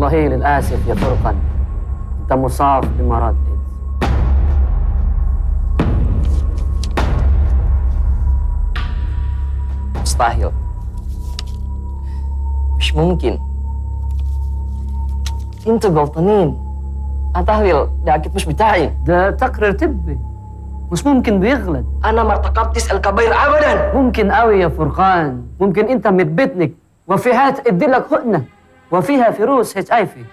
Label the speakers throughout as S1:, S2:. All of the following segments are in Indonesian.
S1: والله للآسف يا فرقان أنت مصاب بمرض إيدز.
S2: مستحيل، مش ممكن. انتوا غلطانين. أتهويل ده أكيد مش بتاعي.
S1: ده تقرير طبي، مش ممكن بيغلط.
S2: أنا ما ارتكبتش الكبائر أبدا.
S1: ممكن قوي يا فرقان، ممكن أنت متبتنك وفيها تدي لك حقنة وفيها فيروس HIV.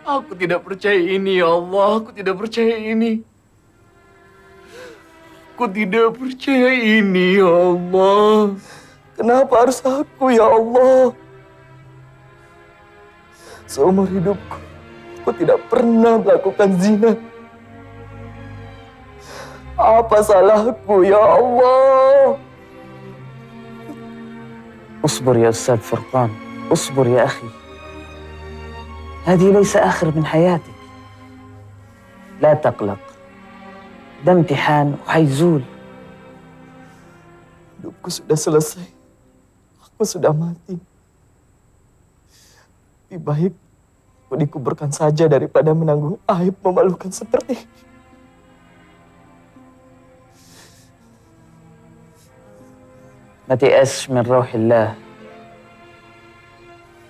S2: Aku tidak percaya ini, ya Allah. Aku tidak percaya ini. Aku tidak percaya ini, ya Allah. Kenapa harus aku, ya Allah? Seumur hidupku, aku tidak pernah melakukan zina. Apa salahku, ya Allah?
S1: اصبر يا أستاذ فرقان، اصبر يا أخي. هذه ليس آخر من حياتك. لا تقلق، ده امتحان وهيزول.
S2: Hidupku sudah selesai. Aku sudah mati. Lebih baik aku dikuburkan saja daripada menanggung aib memalukan seperti ini.
S1: ما تيأسش من روح الله.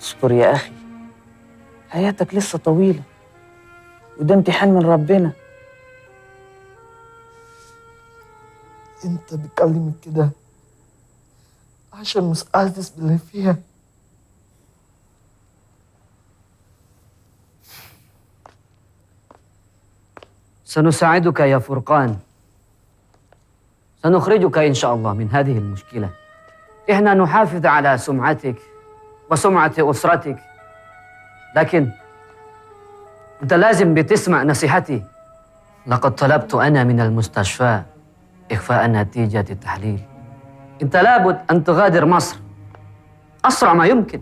S1: اصبر يا أخي، حياتك لسه طويلة وده امتحان من ربنا.
S2: انت بتكلمك كده عشان مش حاسس باللي فيها.
S1: سنساعدك يا فرقان، سنخرجك إن شاء الله من هذه المشكلة. إحنا نحافظ على سمعتك وسمعة أسرتك، لكن أنت لازم بتسمع نصيحتي. لقد طلبت أنا من المستشفى إخفاء نتيجة التحليل. أنت لابد أن تغادر مصر أسرع ما يمكن،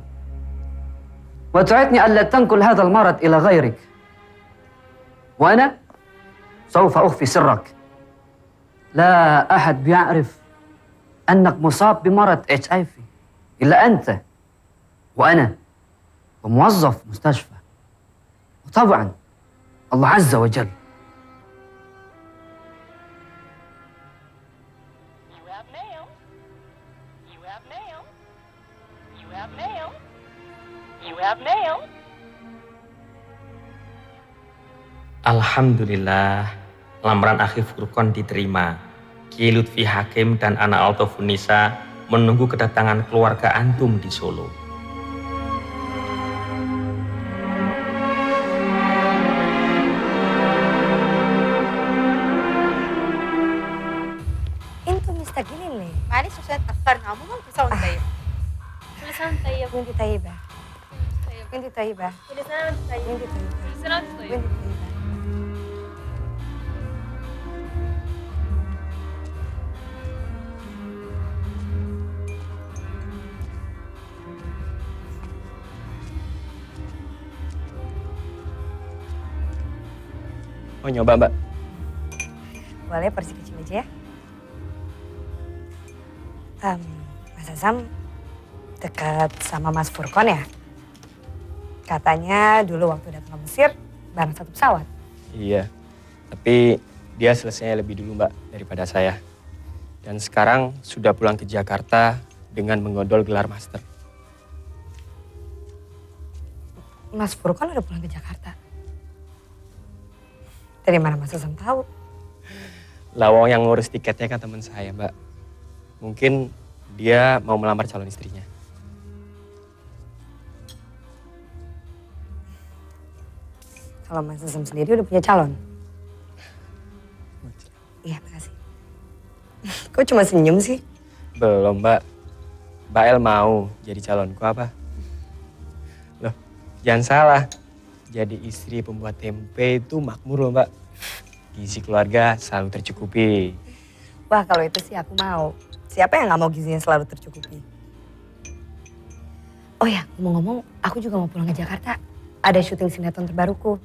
S1: وتعدني ألا تنقل هذا المرض إلى غيرك، وأنا سوف أخفي سرك. لا أحد بيعرف أنك مصاب بمرض HIV إلا أنت وأنا وموظف مستشفى، وطبعا الله عز وجل.
S3: Alhamdulillah, lamaran akhi Furqan diterima. Kiai Lutfi Hakim dan Ana Altofunisa menunggu kedatangan keluarga antum di Solo.
S4: انتوا مستعجلين ليه؟
S5: معلش عشان اتأخرنا. عموما كل سنة وانت طيب.
S6: كل سنة وانت طيب.
S4: وانت طيبة.
S6: طيب.
S4: وانت طيبة.
S6: كل سنة وانت طيب.
S4: وانت طيبة.
S6: كل سنة وانت طيب.
S4: وانت طيبة.
S2: Mau nyoba, Mbak?
S4: Boleh porsi kecil aja ya. Mas Azam dekat sama Mas Furqan ya? Katanya dulu waktu datang ke Mesir bareng satu pesawat.
S7: Iya, tapi dia selesainya lebih dulu Mbak daripada saya. Dan sekarang sudah pulang ke Jakarta dengan menggondol gelar master.
S4: Mas Furqan udah pulang ke Jakarta? Dari mana Mas Azam tahu?
S7: Lawang yang ngurus tiketnya kan teman saya Mbak. Mungkin dia mau melamar calon istrinya.
S4: Kalau Mas Azam sendiri udah punya calon? Iya, makasih. Kok cuma senyum sih?
S7: Belum Mbak. Mbak El mau jadi calonku apa? Loh, jangan salah. Jadi istri pembuat tempe itu makmur loh Mbak. Gizi keluarga selalu tercukupi.
S4: Wah, kalau itu sih aku mau. Siapa yang gak mau gizinya selalu tercukupi? Oh ya, ngomong-ngomong, aku juga mau pulang ke Jakarta. Ada syuting sinetron terbaruku.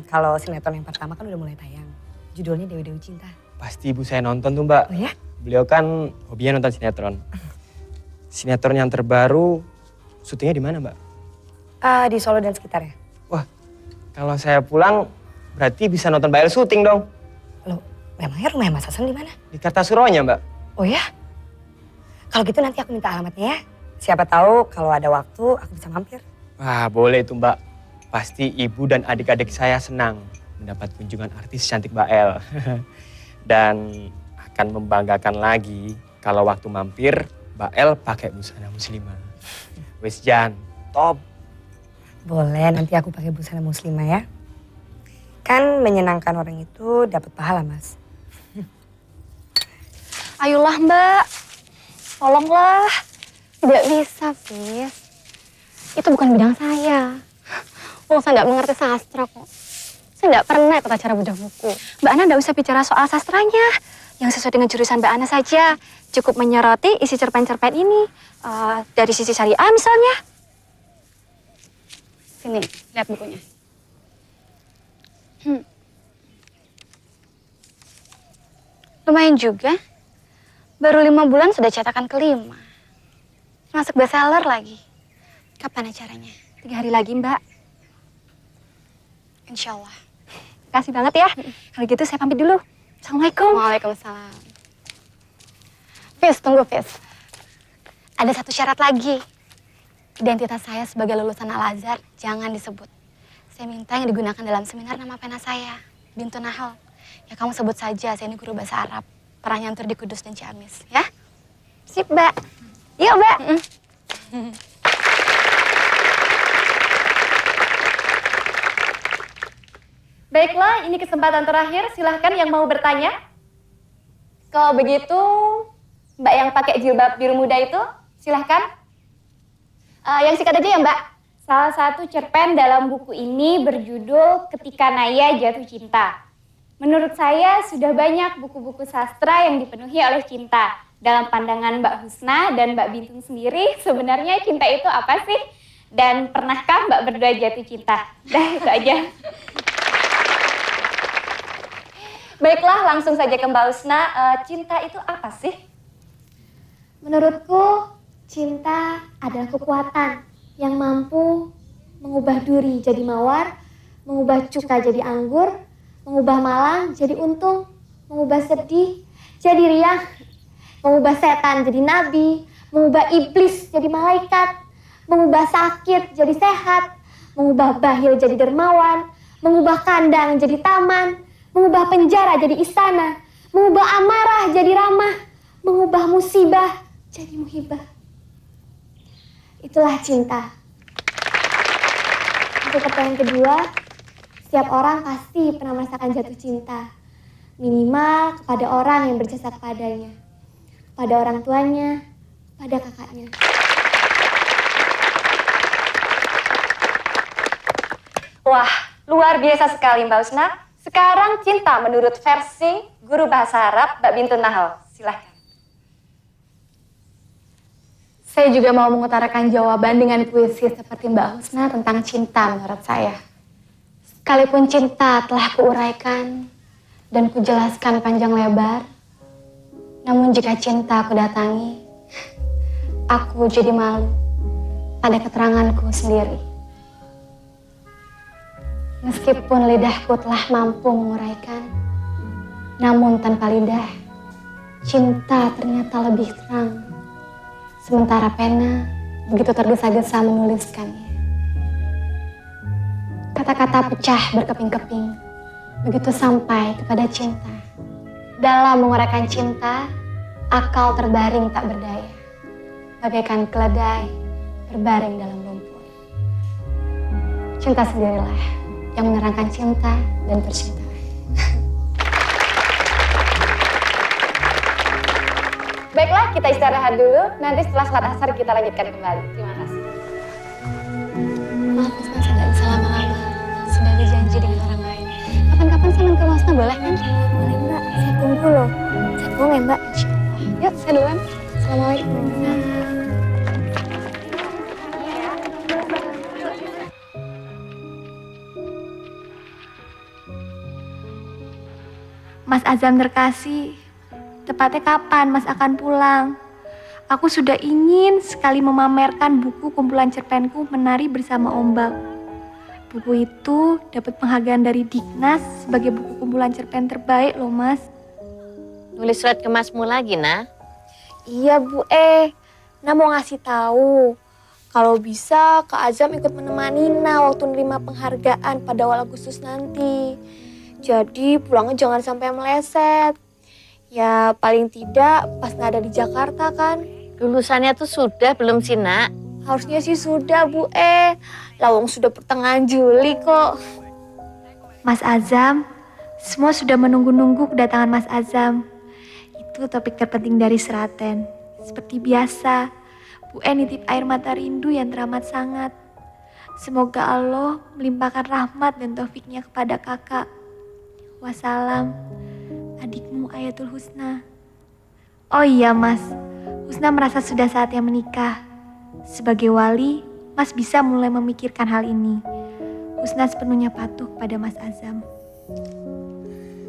S4: Kalau sinetron yang pertama kan udah mulai tayang. Judulnya Dewi-Dewi Cinta.
S7: Pasti ibu saya nonton tuh Mbak.
S4: Oh ya?
S7: Beliau kan hobinya nonton sinetron. sinetron yang terbaru syutingnya di mana, Mbak?
S4: Di Solo dan sekitarnya.
S7: Wah, kalau saya pulang berarti bisa nonton Mbak El syuting dong.
S4: Loh, memangnya rumah Mas Hasan di mana?
S7: Di Kartasuronya, Mbak.
S4: Oh ya? Kalau gitu nanti aku minta alamatnya ya. Siapa tahu kalau ada waktu aku bisa mampir.
S7: Wah, boleh itu, Mbak. Pasti ibu dan adik-adik saya senang mendapat kunjungan artis cantik Mbak El. Dan akan membanggakan lagi kalau waktu mampir Mbak El pakai busana muslimah. Wes Jan, top.
S4: Boleh, nanti aku pakai busana muslimah ya. Kan menyenangkan orang itu dapat pahala, Mas.
S8: Ayolah Mbak, tolonglah. Tidak bisa, Fis. Itu bukan bidang saya. Oh, saya tidak mengerti sastra kok. Saya tidak pernah ikut acara bedah buku. Mbak Ana tidak usah bicara soal sastranya. Yang sesuai dengan jurusan Mbak Ana saja. Cukup menyoroti isi cerpen-cerpen ini. Dari sisi syariah misalnya. Sini, lihat bukunya. Lumayan juga. Baru 5 bulan sudah cetakan kelima. Masuk bestseller lagi. Kapan acaranya? 3 hari lagi, Mbak. Insya Allah. Makasih banget ya. Kalau gitu saya pamit dulu. Assalamualaikum. Waalaikumsalam. Fis, tunggu Fis. Ada satu syarat lagi. Identitas saya sebagai lulusan Al-Azhar jangan disebut. Saya minta yang digunakan dalam seminar nama pena saya, Bintu Nahal. Ya kamu sebut saja, saya ini guru bahasa Arab. Pernah nyantur di Kudus dan Ciamis, ya? Sip, Mbak. Yuk, Mbak.
S6: Baiklah, ini kesempatan terakhir. Silahkan yang mau bertanya. Kalau begitu, Mbak yang pakai jilbab biru muda itu, silahkan. Yang singkat aja ya Mbak. Salah satu cerpen dalam buku ini berjudul Ketika Naya Jatuh Cinta. Menurut saya sudah banyak buku-buku sastra yang dipenuhi oleh cinta. Dalam pandangan Mbak Husna dan Mbak Bintun sendiri, sebenarnya cinta itu apa sih? Dan pernahkah Mbak berdua jatuh cinta? Dah, itu aja. Baiklah, langsung saja ke Mbak Husna. Cinta itu apa sih?
S9: Menurutku, cinta adalah kekuatan yang mampu mengubah duri jadi mawar, mengubah cuka jadi anggur, mengubah malang jadi untung, mengubah sedih jadi riang, mengubah setan jadi nabi, mengubah iblis jadi malaikat, mengubah sakit jadi sehat, mengubah bahil jadi dermawan, mengubah kandang jadi taman, mengubah penjara jadi istana, mengubah amarah jadi ramah, mengubah musibah jadi muhibah. Itulah cinta. Untuk pertanyaan kedua, setiap orang pasti pernah merasakan jatuh cinta. Minimal kepada orang yang berjasa kepadanya. Kepada orang tuanya, pada kakaknya.
S8: Wah, luar biasa sekali Mbak Husna. Sekarang cinta menurut versi guru bahasa Arab Mbak Bintun Nahal. Silahkan. Saya juga mau mengutarakan jawaban dengan puisi seperti Mbak Husna tentang cinta menurut saya. Sekalipun cinta telah kuuraikan dan kujelaskan panjang lebar, namun jika cinta aku datangi, aku jadi malu pada keteranganku sendiri. Meskipun lidahku telah mampu menguraikan, namun tanpa lidah, cinta ternyata lebih terang. Sementara pena begitu tergesa-gesa menuliskannya. Kata-kata pecah berkeping-keping, begitu sampai kepada cinta. Dalam menguraikan cinta, akal terbaring tak berdaya. Bagaikan keledai terbaring dalam lumpur. Cinta sendirilah yang menerangkan cinta dan percintaan. Baiklah, kita istirahat dulu. Nanti setelah sholat asar kita lanjutkan kembali. Terima kasih. Maaf, Husna, saya tidak bisa lama-lama. Sudah ada janji dengan orang lain. Kapan-kapan saya main ke Husna, boleh kan?
S9: Boleh Mbak, saya tunggu loh. Saya tunggu ya Mbak.
S8: Insya Allah. Yuk, saya duluan. Assalamualaikum.
S9: Mas Azam terkasih, tepatnya kapan Mas akan pulang?
S10: Aku sudah ingin sekali memamerkan buku kumpulan cerpenku Menari Bersama Ombak. Buku itu dapat penghargaan dari Dignas sebagai buku kumpulan cerpen terbaik loh Mas.
S11: Nulis surat ke Masmu lagi, nah?
S9: Iya Bu Nah mau ngasih tahu kalau bisa Kak Azam ikut menemani Nah waktu nerima penghargaan pada awal Agustus nanti. Jadi pulangnya jangan sampai meleset. Ya paling tidak pas Nah ada di Jakarta kan.
S11: Lulusannya tuh sudah belum sih, Nak?
S9: Harusnya sih sudah Bu Lawang sudah pertengahan Juli kok.
S10: Mas Azam, semua sudah menunggu-nunggu kedatangan Mas Azam. Itu topik terpenting dari Seraten. Seperti biasa, Bu nitip air mata rindu yang teramat sangat. Semoga Allah melimpahkan rahmat dan taufiknya kepada kakak. Wassalam, adikmu Ayatul Husna. Oh iya Mas, Husna merasa sudah saatnya menikah. Sebagai wali, Mas bisa mulai memikirkan hal ini. Husna sepenuhnya patuh pada Mas Azam.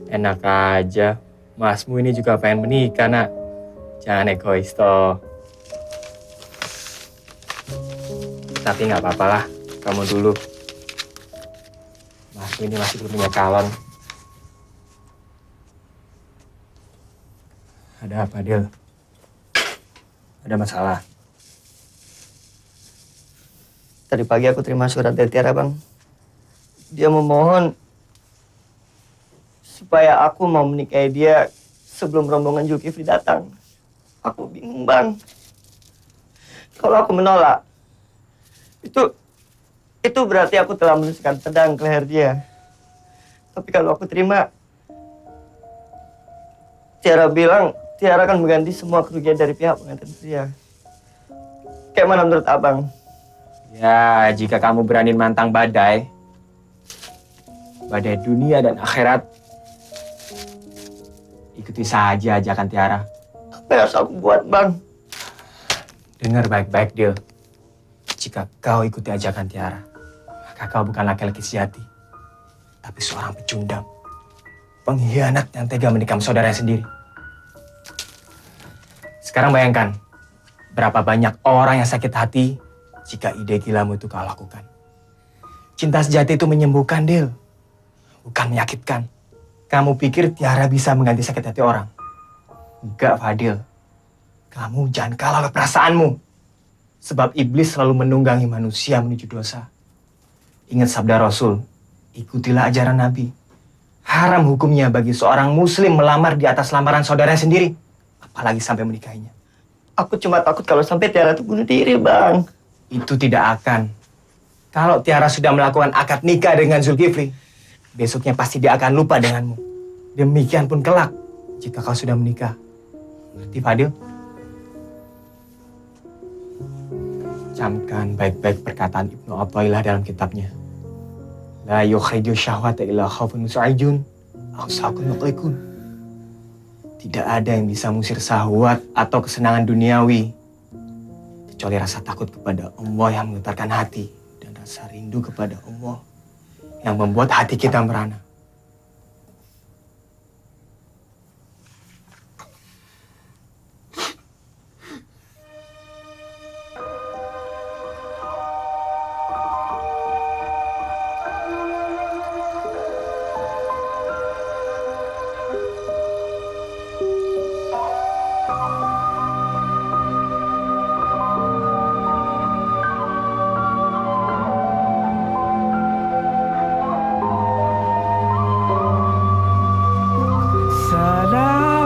S7: Enak aja, Masmu ini juga pengen menikah, Nak. Jangan egois toh. Tapi nggak apa-apa lah, kamu dulu. Masmu ini masih belum punya calon. Ada apa, Dil? Ada masalah?
S2: Tadi pagi aku terima surat dari Tiara, Bang. Dia memohon supaya aku mau menikahi dia sebelum rombongan Zulkifli datang. Aku bingung, Bang. Kalau aku menolak, itu berarti aku telah menusukkan pedang ke leher dia. Tapi kalau aku terima, Tiara bilang Tiara akan mengganti semua kerugian dari pihak pengantin pria. Kayak mana menurut Abang?
S7: Ya, jika kamu berani mantang badai dunia dan akhirat, ikuti saja ajakan Tiara.
S2: Apa yang harus aku buat, Bang?
S7: Dengar baik-baik, Dil. Jika kau ikuti ajakan Tiara, maka kau bukan laki-laki sejati, tapi seorang pecundang, pengkhianat yang tega menikam saudaranya sendiri. Sekarang bayangkan, berapa banyak orang yang sakit hati jika ide gilamu itu kau lakukan. Cinta sejati itu menyembuhkan, Dil, bukan menyakitkan. Kamu pikir Tiara bisa mengganti sakit hati orang? Enggak, Fadil. Kamu jangan kalah oleh perasaanmu. Sebab iblis selalu menunggangi manusia menuju dosa. Ingat sabda Rasul, ikutilah ajaran Nabi. Haram hukumnya bagi seorang muslim melamar di atas lamaran saudaranya sendiri. Apalagi sampai menikahinya.
S2: Aku cuma takut kalau sampai Tiara itu bunuh diri, Bang.
S7: Itu tidak akan. Kalau Tiara sudah melakukan akad nikah dengan Zulkifli, besoknya pasti dia akan lupa denganmu. Demikian pun kelak jika kau sudah menikah. Ngerti, Fadil? Camkan baik-baik perkataan Ibnu Athaillah dalam kitabnya. La yukhriju syahwata illa khaufun musa'ijun aw saqun muqlikun. Tidak ada yang bisa mengusir syahwat atau kesenangan duniawi kecuali rasa takut kepada Allah yang menggetarkan hati dan rasa rindu kepada Allah yang membuat hati kita merana.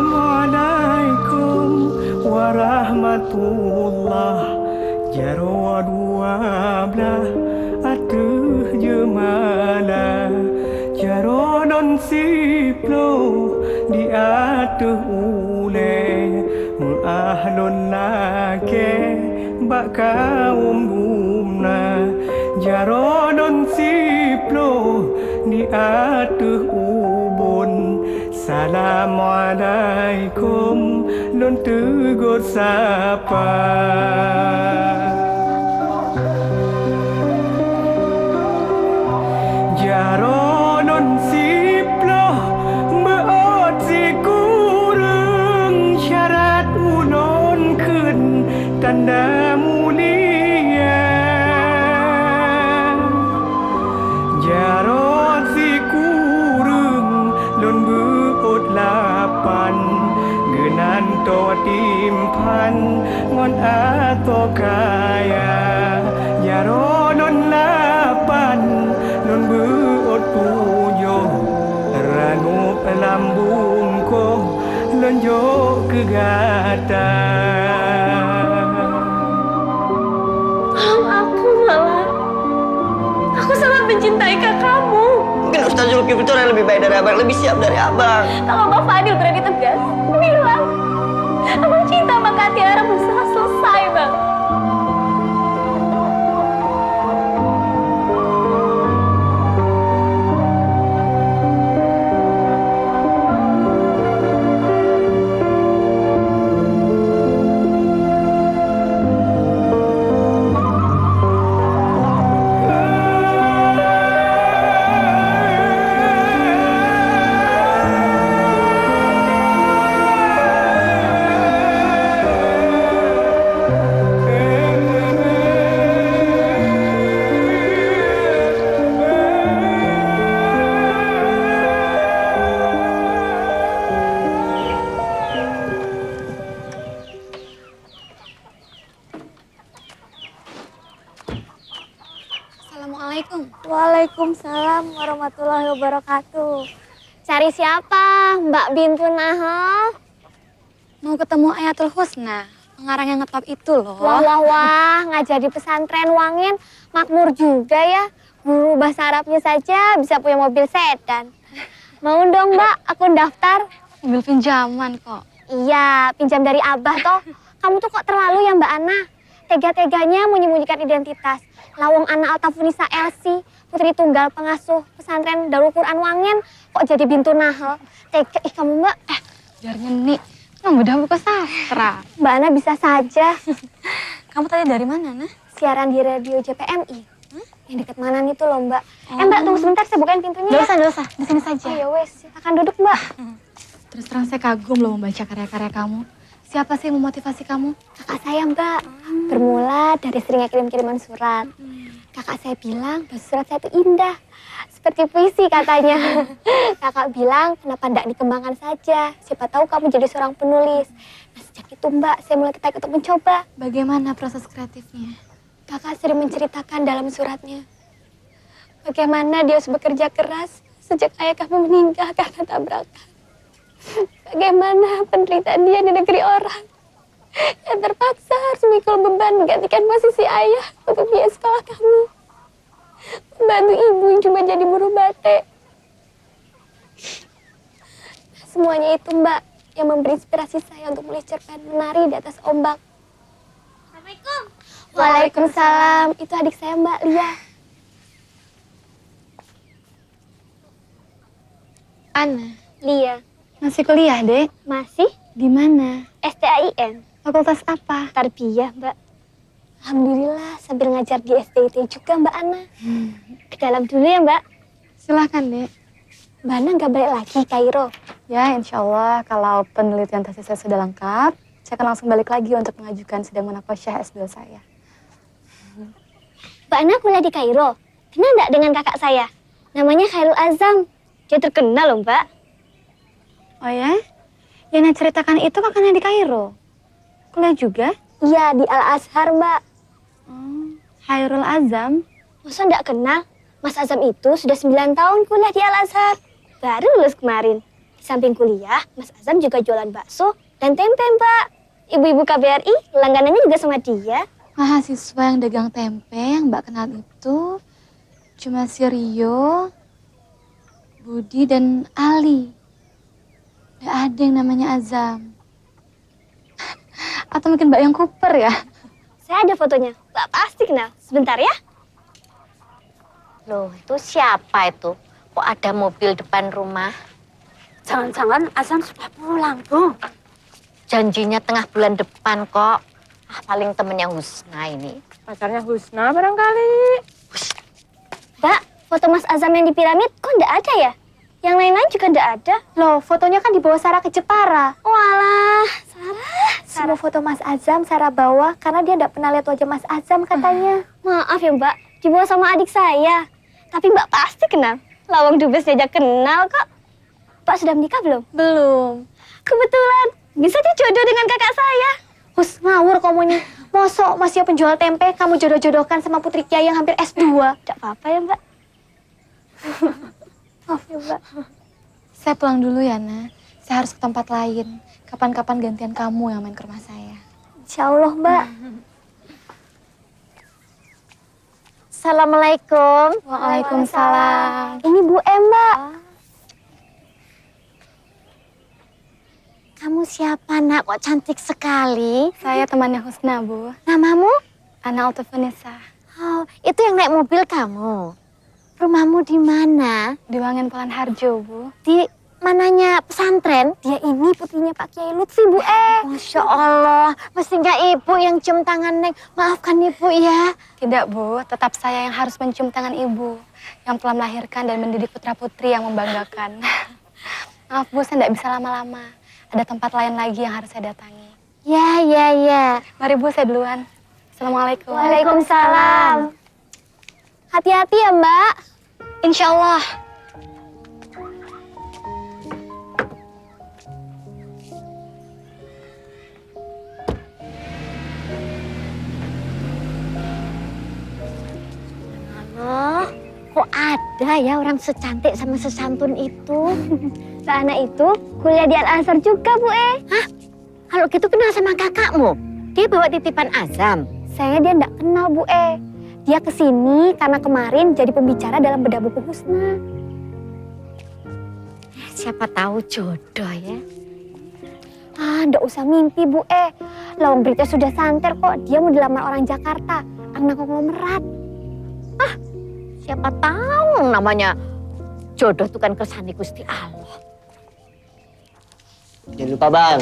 S12: Assalamualaikum warahmatullah. Jaro dua belah atuh jemala. Jaro non siplo di atuh ule. Ahlun lake bak kaum bumna. Jaro non siplo di atuh ubun. Assalamualaikum nun tegur sapa. Jaro non siplo beot si kurung syarat unon kun lenjok ke gata.
S8: Tolong aku malah. Aku sangat mencintai kakakmu.
S2: Mungkin Ustaz Zulkifli itu orang lebih baik dari abang, lebih siap dari abang.
S8: Kalau Mbak Fadil berani tegas, bilang. Abang cinta sama Kak Tiara berusaha selesai, Bang.
S9: Assalamualaikum. Waalaikumsalam warahmatullahi wabarakatuh.
S8: Cari siapa? Mbak Bintu Nahal?
S9: Mau ketemu Ayatul Husna, pengarang yang ngetop itu loh.
S8: Wah, ngajar di pesantren Wangin. Makmur juga ya. Guru bahasa Arabnya saja bisa punya mobil sedan. Mau dong, Mbak, aku daftar.
S9: Mobil pinjaman kok.
S8: Iya, pinjam dari Abah toh. Kamu tuh kok terlalu ya, Mbak Ana. Tega-teganya menyembunyikan identitas. Lawang Ana Altafunisa Elsi, putri tunggal pengasuh pesantren Darul Quran Wangin, kok jadi Bintu Nahal. Tega, kamu Mbak.
S9: Biar nyeni. Emang udah buka sastra.
S8: Mbak Ana bisa saja.
S9: Kamu tadi dari mana, Nah?
S8: Siaran di radio JPMI. Yang dekat mana nih tuh loh, Mbak. Mbak, tunggu sebentar, saya bukain pintunya.
S9: Nggak usah. Di sini saja.
S8: Oh ya wes, silakan duduk, Mbak.
S9: Terus terang saya kagum loh membaca karya-karya kamu. Siapa sih yang memotivasi kamu?
S8: Kakak saya, Mbak. Bermula dari seringnya kirim-kiriman surat. Kakak saya bilang bahwa surat saya itu indah. Seperti puisi katanya. Kakak bilang, kenapa tidak dikembangkan saja? Siapa tahu kamu jadi seorang penulis. Nah, sejak itu, Mbak, saya mulai tertarik untuk mencoba.
S9: Bagaimana proses kreatifnya?
S8: Kakak sering menceritakan dalam suratnya. Bagaimana dia harus bekerja keras sejak ayah kami meninggal karena tabrakan. Bagaimana penderitaan dia di negeri orang yang terpaksa harus memikul beban menggantikan posisi ayah untuk biaya sekolah kami. Membantu ibu yang cuma jadi buruh batik. Semuanya itu, Mbak, yang memberi inspirasi saya untuk mulai cerpen menari di atas ombak.
S9: Assalamualaikum.
S8: Waalaikumsalam. Itu adik saya, Mbak Lia.
S9: Ana.
S8: Lia.
S9: Masih kuliah, Dek?
S8: Masih?
S9: Di mana?
S8: STAIN.
S9: Fakultas apa?
S8: Tarbiyah, Mbak. Alhamdulillah, sambil ngajar di STIT juga, Mbak Ana. Ke dalam dulu ya, Mbak.
S9: Silahkan, Dek.
S8: Mbak Ana nggak balik lagi Kairo?
S9: Ya, insya Allah kalau penelitian tesis saya sudah lengkap, saya akan langsung balik lagi untuk mengajukan sidang munakosyah S2 saya.
S8: Mbak Ana kuliah di Kairo. Kenal nggak dengan kakak saya? Namanya Khairul Azam. Dia terkenal loh, Mbak.
S9: Oh ya? Yang ceritakan itu kakaknya di Kairo? Kuliah juga?
S8: Iya, di Al-Azhar, Mbak.
S9: Khairul Azam?
S8: Masa nggak kenal? Mas Azam itu sudah 9 tahun kuliah di Al-Azhar. Baru lulus kemarin. Di samping kuliah, Mas Azam juga jualan bakso dan tempe, Mbak. Ibu-ibu KBRI langganannya juga sama dia.
S9: Mahasiswa yang dagang tempe yang Mbak kenal itu cuma si Rio, Budi, dan Ali. Nggak ada yang namanya Azam. Atau mungkin Mbak yang Cooper ya?
S8: Saya ada fotonya. Mbak pasti kenal. Sebentar ya.
S11: Loh, itu siapa itu? Kok ada mobil depan rumah?
S5: Jangan-jangan Azam sudah pulang, Bu.
S11: Janjinya tengah bulan depan kok. Paling temennya Husna ini.
S5: Pacarnya Husna barangkali.
S8: Mbak, foto Mas Azam yang di piramid kok nggak ada ya? Yang lain-lain juga nggak ada.
S9: Loh, fotonya kan dibawa Sarah ke Jepara.
S8: Walah, Sarah.
S9: Semua foto Mas Azam Sarah bawa karena dia nggak pernah lihat wajah Mas Azam katanya.
S8: Maaf ya, Mbak. Dibawa sama adik saya. Tapi Mbak pasti kenal. Lawang Dubes diajak kenal kok. Mbak sudah menikah belum?
S9: Belum.
S8: Kebetulan. Bisa dijodoh dengan kakak saya.
S9: Hus, ngawur kamu nih. Mosok masih penjual tempe kamu jodoh-jodohkan sama putri kiai yang hampir S2.
S8: Tidak apa-apa ya, Mbak.
S9: Maaf ya, Mbak. Saya pulang dulu ya, Nah.
S6: Saya harus ke tempat lain. Kapan-kapan gantian kamu yang main ke rumah saya.
S9: Insya Allah, Mbak.
S11: Assalamualaikum.
S6: Waalaikumsalam.
S9: Ini Bu M, Mbak.
S11: Kamu siapa nak? Kok cantik sekali?
S6: Saya temannya Husna, Bu.
S11: Namamu?
S6: Ana Altufunisa.
S11: Oh, itu yang naik mobil kamu. Rumahmu di mana?
S6: Di Wangen Pelan Harjo, Bu.
S11: Di mananya pesantren?
S9: Dia ini putrinya Pak Kiai Lutfi, Bu
S11: Masya Allah, mesti nggak ibu yang cium tangan Neng. Maafkan ibu ya.
S6: Tidak, Bu. Tetap saya yang harus mencium tangan ibu. Yang telah melahirkan dan mendidik putra-putri yang membanggakan. Maaf, Bu. Saya tidak bisa lama-lama. Ada tempat lain lagi yang harus saya datangi.
S11: Ya.
S6: Mari, Bu. Saya duluan. Assalamualaikum.
S9: Waalaikumsalam. Hati-hati ya, Mbak.
S6: Insya Allah.
S11: Oh, kok ada ya orang secantik sama sesantun itu?
S9: Lah anak itu kuliah di Al-Azhar juga, Bu
S11: Hah? Kalau gitu kenal sama kakakmu? Dia bawa titipan Azam.
S9: Saya dia enggak kenal, Bu Dia kesini karena kemarin jadi pembicara dalam bedah buku Husna.
S11: Siapa tahu jodoh ya.
S9: Enggak usah mimpi, Bu Lawang berita sudah santer kok. Dia mau dilamar orang Jakarta, anak konglomerat.
S11: Siapa tahu namanya jodoh itu kan kersane Gusti Allah.
S2: Jangan lupa Bang,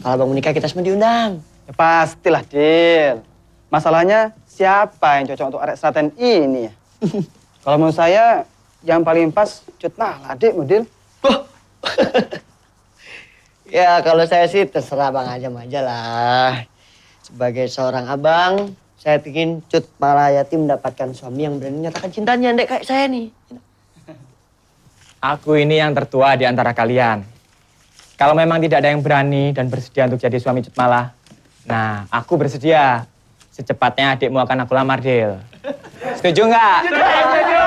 S2: kalau Bang menikah kita semua diundang.
S13: Ya pastilah, Dil. Masalahnya siapa yang cocok untuk arek Seraten ini ya? Kalau menurut saya yang paling pas Cut Nahla, Dik, Dil.
S2: Ya kalau saya sih terserah Bang Azam aja lah. Sebagai seorang abang, saya ingin Cut Malayati mendapatkan suami yang berani menyatakan cintanya, Dek, kayak saya nih.
S7: Aku ini yang tertua di antara kalian. Kalau memang tidak ada yang berani dan bersedia untuk jadi suami Cut Mala, nah aku bersedia. Secepatnya adikmu akan aku lamar, Dil. Setuju nggak? Setuju.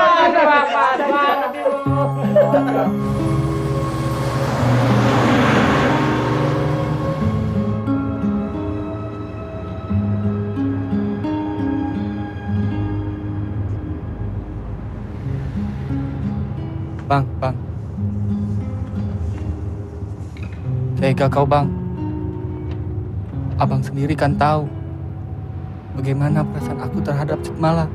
S12: Bang. Tega kau, Bang. Abang sendiri kan tahu bagaimana perasaan aku terhadap Cut Mala.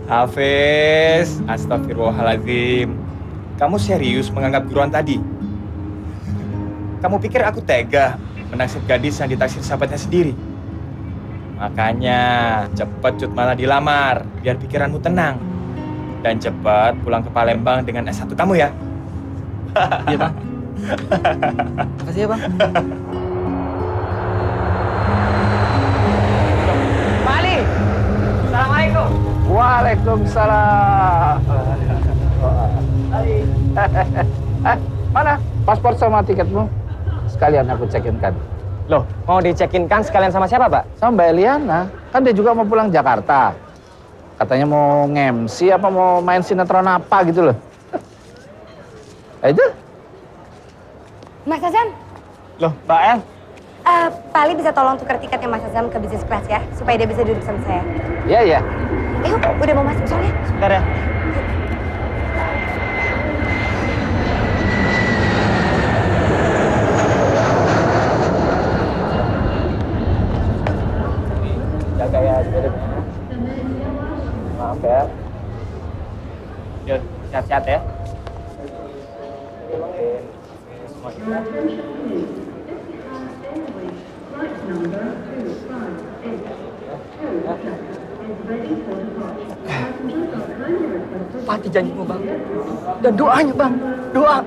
S7: Hafiz, astagfirullahaladzim. Kamu serius menganggap guruan tadi? Kamu pikir aku tega menaksir gadis yang ditaksir sahabatnya sendiri? Makanya cepat Cut Mala dilamar, biar pikiranmu tenang. Dan cepat pulang ke Palembang dengan S1 kamu ya.
S12: Iya, Bang. Makasih ya, Bang.
S2: Mali, Assalamualaikum.
S14: Waalaikumsalam. Mana paspor sama tiketmu? Sekalian aku cekin kan.
S7: Loh, mau dicekin kan sekalian sama siapa, Pak?
S14: Sama Mbak Eliana. Kan dia juga mau pulang Jakarta. Katanya mau nge-MC apa mau main sinetron apa gitu loh. Itu.
S4: Mas Azam,
S7: Loh, Mbak El?
S4: Pak Ali bisa tolong tukar tiketnya Mas Azam ke bisnis kelas ya, supaya dia bisa duduk sama saya.
S14: Iya.
S4: Udah mau masuk soalnya.
S7: Sebentar ya.
S13: Jaga ya, maaf ya.
S7: Yuk, sehat-sehat ya.
S12: Pati janjimu, Bang. Dan doanya, Bang. Doa.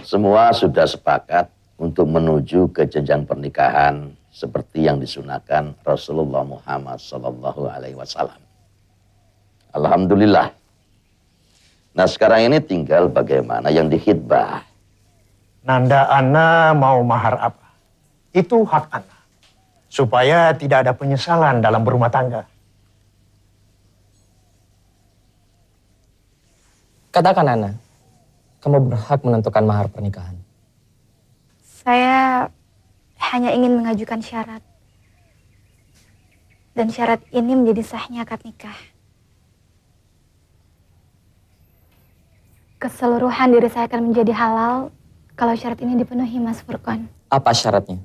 S15: Semua sudah sepakat untuk menuju ke jenjang pernikahan seperti yang disunahkan Rasulullah Muhammad SAW. Alhamdulillah. Nah sekarang ini tinggal bagaimana yang dikhitbah.
S16: Nanda ana mau mahar apa? Itu hak ana. Supaya tidak ada penyesalan dalam berumah tangga.
S7: Katakan, Ana. kamu berhak menentukan mahar pernikahan.
S10: Saya hanya ingin mengajukan syarat. Dan syarat ini menjadi sahnya akad nikah. Keseluruhan diri saya akan menjadi halal kalau syarat ini dipenuhi, Mas Furqan.
S7: Apa syaratnya?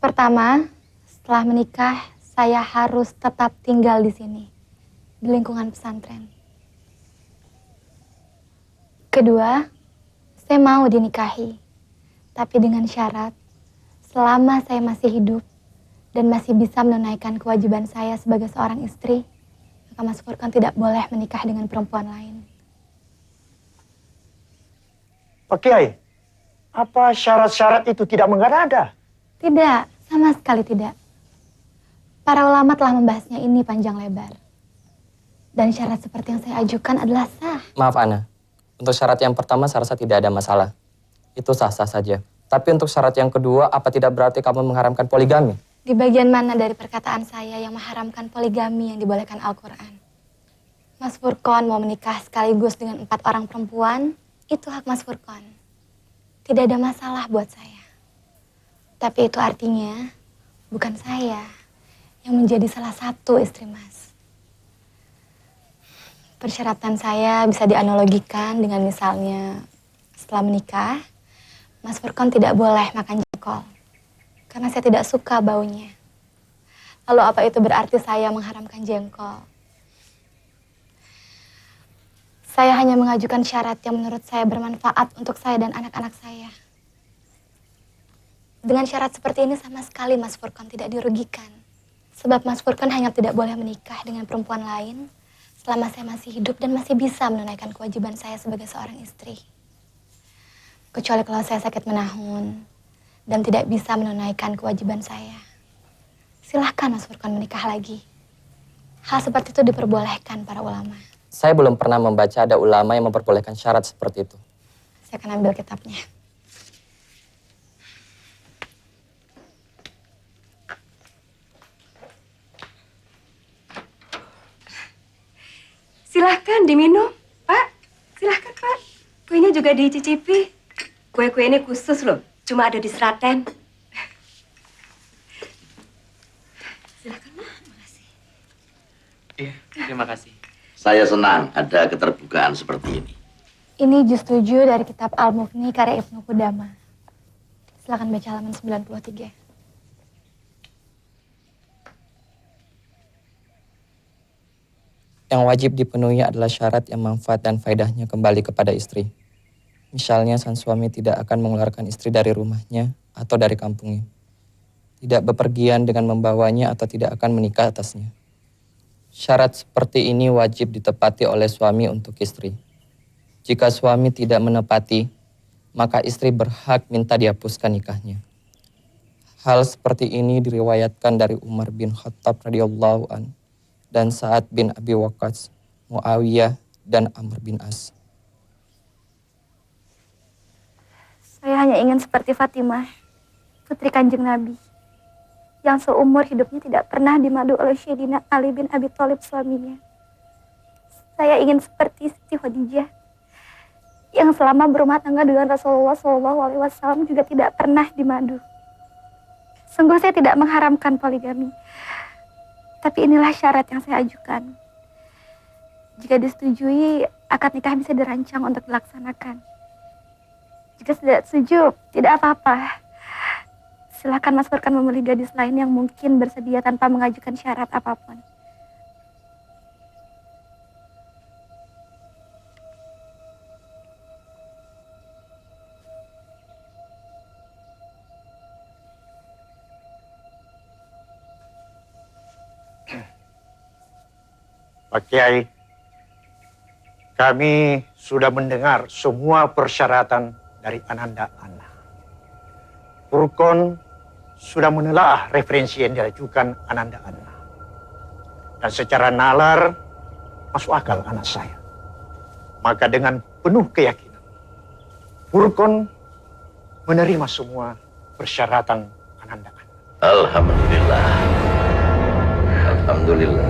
S10: Pertama, setelah menikah, saya harus tetap tinggal di sini, di lingkungan pesantren. Kedua, saya mau dinikahi, tapi dengan syarat selama saya masih hidup dan masih bisa menunaikan kewajiban saya sebagai seorang istri, maka Mas Furqan tidak boleh menikah dengan perempuan lain.
S16: Pak Kiai, apa syarat-syarat itu tidak mengada-ada?
S10: Tidak, sama sekali tidak. Para ulama telah membahasnya ini panjang lebar. Dan syarat seperti yang saya ajukan adalah sah.
S7: Maaf Ana, untuk syarat yang pertama saya rasa tidak ada masalah. Itu sah-sah saja. Tapi untuk syarat yang kedua, apa tidak berarti kamu mengharamkan poligami?
S10: Di bagian mana dari perkataan saya yang mengharamkan poligami yang dibolehkan Al-Quran? Mas Furqan mau menikah sekaligus dengan 4 orang perempuan, itu hak Mas Furqan. Tidak ada masalah buat saya. Tapi itu artinya bukan saya yang menjadi salah satu istri Mas. Persyaratan saya bisa dianalogikan dengan misalnya setelah menikah, Mas Furqan tidak boleh makan jengkol karena saya tidak suka baunya. Lalu apa itu berarti saya mengharamkan jengkol? Saya hanya mengajukan syarat yang menurut saya bermanfaat untuk saya dan anak-anak saya. Dengan syarat seperti ini sama sekali Mas Furqan tidak dirugikan. Sebab Mas Furqan hanya tidak boleh menikah dengan perempuan lain selama saya masih hidup dan masih bisa menunaikan kewajiban saya sebagai seorang istri. Kecuali kalau saya sakit menahun dan tidak bisa menunaikan kewajiban saya. Silahkan Mas Furqan menikah lagi. Hal seperti itu diperbolehkan para ulama.
S7: Saya belum pernah membaca ada ulama yang memperbolehkan syarat seperti itu.
S10: Saya akan ambil kitabnya.
S4: Silahkan diminum, Pak. Silahkan, Pak. Kuenya juga dicicipi. Kue-kue ini khusus loh, cuma ada di Seraten. Silahkan, Mak. Makasih.
S7: Iya, terima kasih.
S15: Saya senang ada keterbukaan seperti ini.
S10: Ini juz 7 dari kitab Al-Mughni karya Ibnu Qudamah. Silakan baca halaman 93.
S7: Yang wajib dipenuhi adalah syarat yang manfaat dan faedahnya kembali kepada istri. Misalnya sang suami tidak akan mengeluarkan istri dari rumahnya atau dari kampungnya. Tidak bepergian dengan membawanya atau tidak akan menikah atasnya. Syarat seperti ini wajib ditepati oleh suami untuk istri. Jika suami tidak menepati, maka istri berhak minta dihapuskan nikahnya. Hal seperti ini diriwayatkan dari Umar bin Khattab radhiyallahu an dan Sa'ad bin Abi Waqqas, Muawiyah dan Amr bin As.
S10: Saya hanya ingin seperti Fatimah, putri Kanjeng Nabi, yang seumur hidupnya tidak pernah dimadu oleh Sayyidina Ali bin Abi Thalib suaminya. Saya ingin seperti Siti Khadijah, yang selama berumah tangga dengan Rasulullah SAW juga tidak pernah dimadu. Sungguh saya tidak mengharamkan poligami, tapi inilah syarat yang saya ajukan. Jika disetujui, akad nikah bisa dirancang untuk dilaksanakan. Jika tidak setuju, tidak apa-apa. Silakan Mas Furqan memilih gadis lain yang mungkin bersedia tanpa mengajukan syarat apapun.
S16: Pak Kiai, kami sudah mendengar semua persyaratan dari Ananda Ana. Furqan sudah menelaah referensi yang diajukan Ananda Ana. Dan secara nalar, masuk akal anak saya. Maka dengan penuh keyakinan, Furqan menerima semua persyaratan Ananda Ana.
S15: Alhamdulillah. Alhamdulillah.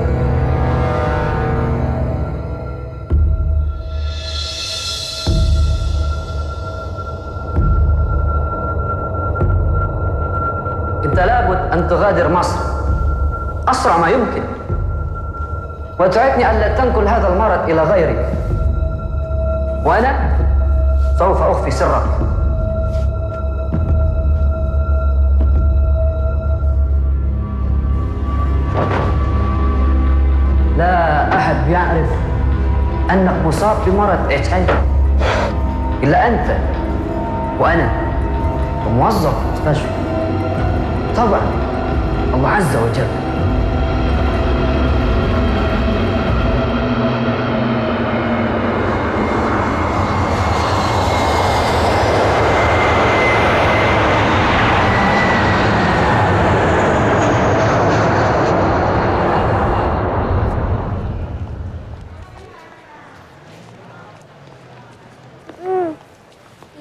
S1: أن تغادر مصر أسرع ما يمكن وتعدني ألا تنقل هذا المرض إلى غيري، وأنا سوف أخفي سرك. لا أحد يعرف أنك مصاب بمرض HIV إلا أنت وأنا وموظف المستشفى. طبعا الله عز وجل.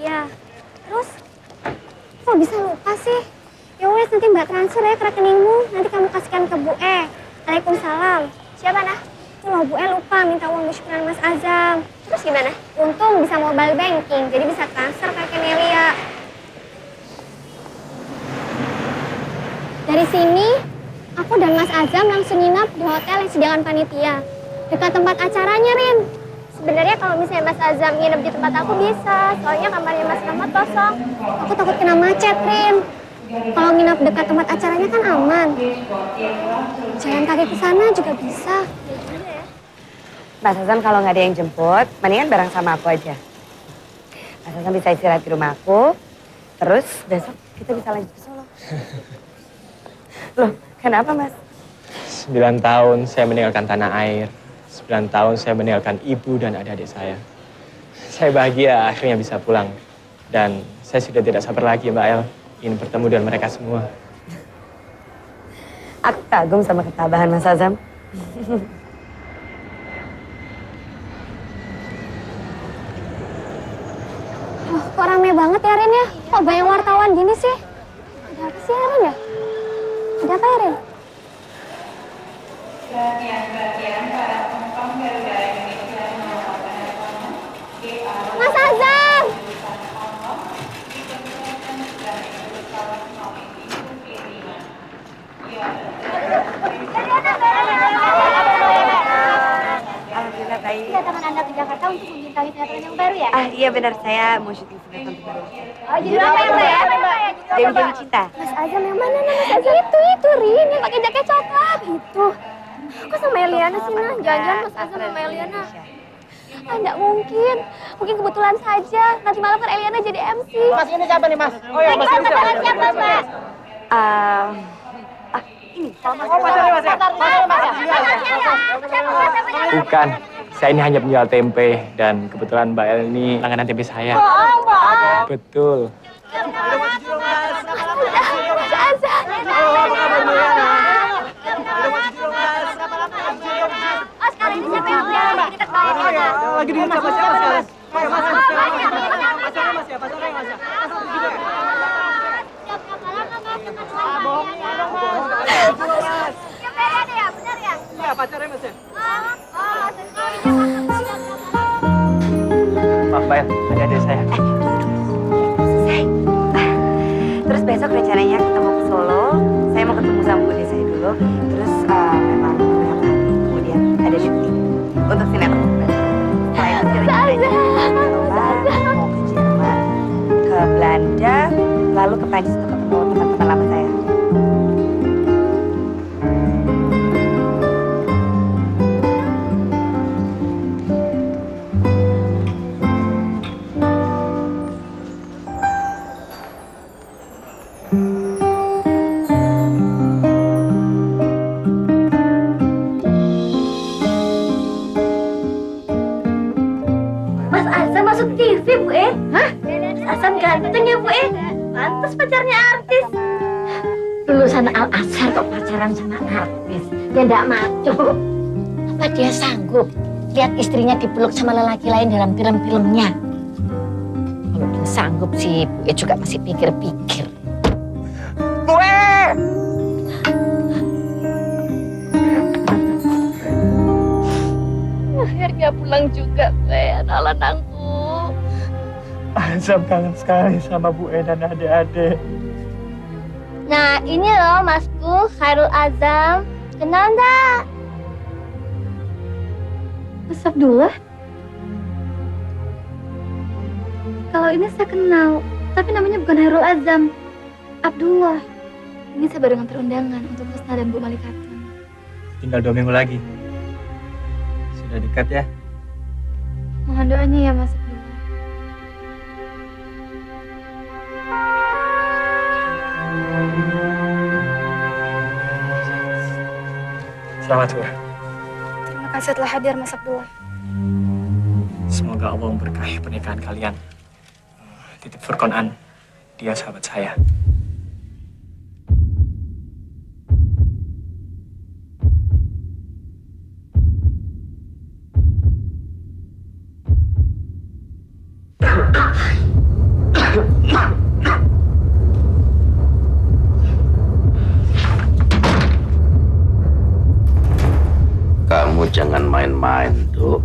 S9: Iya. Terus kok bisa lupa sih? Ya wes, nanti Mbak transfer ya ke rekeningmu. Nanti kamu kasihkan ke Bu E. Waalaikumsalam. Siapa nah? Itu loh Bu E lupa minta uang syukuran Mas Azam. Terus gimana? Untung bisa mobile banking, jadi bisa transfer ke rekening Elia. Dari sini, aku dan Mas Azam langsung nginap di hotel yang sediakan panitia. Dekat tempat acaranya, Rin. Sebenarnya kalau misalnya Mas Azam nginep di tempat aku bisa, soalnya kamarnya Mas Rahmat kosong. Aku takut kena macet, Rin. Kalau nginap dekat tempat acaranya kan aman. Jalan kaki ke sana juga bisa.
S4: Mas Azam kalau nggak ada yang jemput, mendingan bareng sama aku aja. Mas Azam bisa istirahat di rumah aku, terus besok kita bisa lanjut ke Solo. Loh, kenapa Mas?
S7: 9 tahun saya meninggalkan tanah air. 9 tahun saya meninggalkan ibu dan adik-adik saya. Saya bahagia akhirnya bisa pulang. Dan saya sudah tidak sabar lagi Mbak El, ingin bertemu dengan mereka semua.
S4: Aku kagum sama ketabahan Mas Azam.
S9: Loh, kok rame banget ya, Rin ya? Kok banyak wartawan gini sih? Ada apa sih ya, Rin ya? Ada apa ya, Rin?
S17: Perhatian para penumpang Garuda Indonesia melakukan penerbangan
S9: Mas Azam!
S4: Alhamdulillah baik.
S9: Kedatangan Anda ke Jakarta untuk membintangi sinetron yang baru ya?
S4: Ah iya benar, saya mau syuting sinetron terbaru.
S9: Oh, judul apa ya, Mbak ya?
S4: Diam-diam cinta.
S9: Mas Azam yang mana, Mas Azam? Itu, Rin, yang pakai jaket coklat. Itu. Kok sama Eliana sih, Nah? Jangan-jangan Mas Azam sama Eliana. Ah, enggak mungkin. Mungkin kebetulan saja. Nanti malam kan Eliana jadi MC.
S13: Mas, ini siapa nih, Mas?
S9: Oh ya, Mas ini siapa, Mas?
S4: Ini.
S13: Oh, pacarnya Mas ya? Pacarnya Mas ya?
S7: Bukan, saya ini hanya penjual tempe dan kebetulan Mbak El ini langganan tempe saya.
S9: Bohong.
S7: Betul.
S9: Mas Azam. Oh, sekarang ini siapa yang udah lagi deket Mbak Eliana?
S13: Lagi di siapa sekarang? Ayo, Mas. Pacarnya Mas ya? Pacarnya Mas ya? Iya, pacarnya Mas ya?
S7: Maaf Mbak El, adik-adik saya.
S4: Terus besok rencananya kita mau ke Solo. Saya mau ketemu sama Bude saya dulu. Terus memang beberapa hari kemudian ada syuting untuk sinetron. Setelah itu rencananya mau ke Jerman, ke Belanda, lalu ke Prancis untuk ketemu teman-teman lama saya.
S9: Mas Azam masuk TV, Bu E. Hah? Mas Azam ganteng ya, Bu E. Pantes pacarnya artis.
S11: Lulusan Al-Azhar kok pacaran sama artis? Ya enggak maco. Apa dia sanggup lihat istrinya dipeluk sama lelaki lain dalam film-filmnya? Kalau dia sanggup sih, Bu E juga masih pikir-pikir.
S7: Bu E!
S8: Akhirnya pulang juga, Bu, anak-anakku.
S16: Azam kangen sekali sama Bu E dan adik-adik.
S8: Nah, ini loh masku, Khairul Azam. Kenal nggak?
S10: Mas Abdullah? Kalau ini saya kenal, tapi namanya bukan Khairul Azam. Abdullah. Ini saya baru ngantar undangan untuk Husna dan Bu Malikatun.
S7: Tinggal 2 minggu lagi. Sudah dekat ya?
S10: Mohon doanya ya Mas Abdullah.
S7: Selamat Bu.
S10: Terima kasih telah hadir Mas Abdullah.
S7: Semoga Allah memberkahi pernikahan kalian. Titip Furqon An, dia sahabat saya.
S15: Kamu jangan main-main, Duk.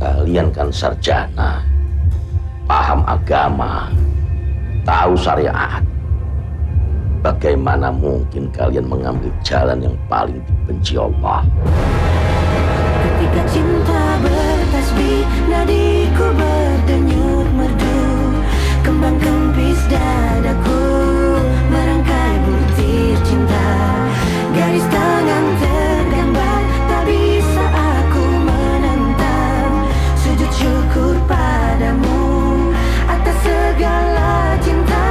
S15: Kalian kan sarjana, paham agama, tahu syariat. Bagaimana mungkin kalian mengambil jalan yang paling dibenci Allah?
S18: Ketika cinta bertasbih, nadiku berdenyut merdu, kembang kempis dadaku, merangkai butir cinta, garis tangan tergambar, tak bisa aku menentang, sujud syukur padamu atas segala cinta.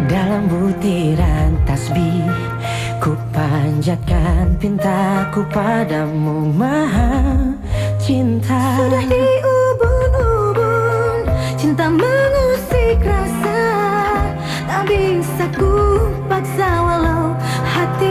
S18: Dalam butiran tasbih, ku panjatkan pintaku padamu maha cinta. Sudah diubun-ubun, cinta mengusik rasa, tak bisa ku paksa walau hati